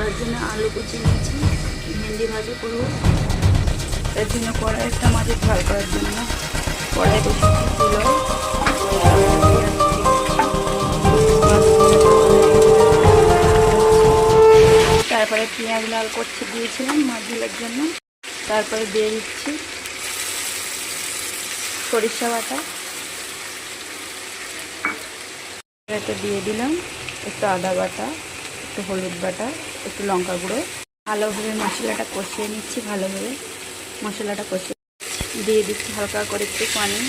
করার জন্য আলু কুচি নিয়েছি, ভেন্ডি ভাজা করবো। তার জন্য কড়াইটা মাঝে ঝাল করার জন্য কড়াই বসিয়েছি চুলো। তারপরে পেঁয়াজ লাল করতে দিয়েছিলাম মাছ ঝোলের জন্য। তারপরে দিয়ে দিচ্ছি সরিষা বাটা, এতে দিয়ে দিলাম একটু আদা বাটা, একটু হলুদ বাটা, একটু লঙ্কা গুঁড়ো। ভালোভাবে মশলাটা কষিয়ে নিচ্ছি। ভালোভাবে মশলাটা কষিয়ে দিয়ে দিচ্ছি হালকা করে একটু পানি।